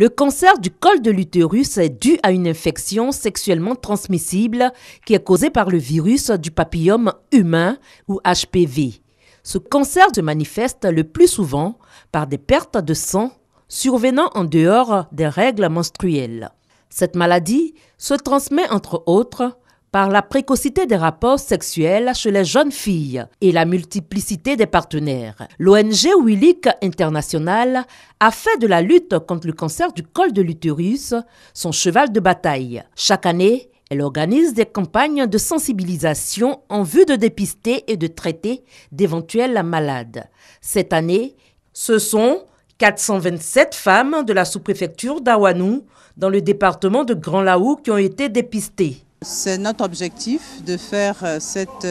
Le cancer du col de l'utérus est dû à une infection sexuellement transmissible qui est causée par le virus du papillome humain ou HPV. Ce cancer se manifeste le plus souvent par des pertes de sang survenant en dehors des règles menstruelles. Cette maladie se transmet entre autres par la précocité des rapports sexuels chez les jeunes filles et la multiplicité des partenaires. L'ONG Willik International a fait de la lutte contre le cancer du col de l'utérus son cheval de bataille. Chaque année, elle organise des campagnes de sensibilisation en vue de dépister et de traiter d'éventuels malades. Cette année, ce sont 427 femmes de la sous-préfecture d'Awanou dans le département de Grand Laou qui ont été dépistées. C'est notre objectif de faire cette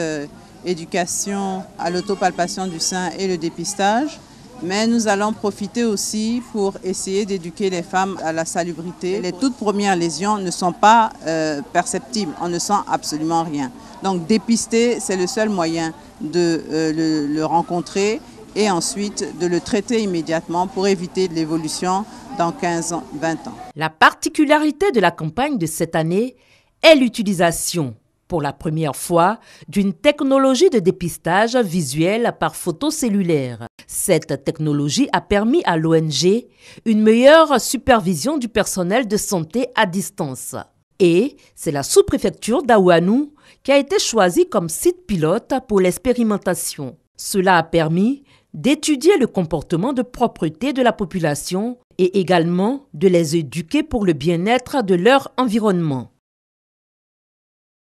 éducation à l'autopalpation du sein et le dépistage, mais nous allons profiter aussi pour essayer d'éduquer les femmes à la salubrité. Les toutes premières lésions ne sont pas perceptibles, on ne sent absolument rien. Donc dépister, c'est le seul moyen de le rencontrer et ensuite de le traiter immédiatement pour éviter l'évolution dans 15 ans, 20 ans. La particularité de la campagne de cette année est l'utilisation, pour la première fois, d'une technologie de dépistage visuel par photocellulaire. Cette technologie a permis à l'ONG une meilleure supervision du personnel de santé à distance. Et c'est la sous-préfecture d'Awanou qui a été choisie comme site pilote pour l'expérimentation. Cela a permis d'étudier le comportement de propreté de la population et également de les éduquer pour le bien-être de leur environnement.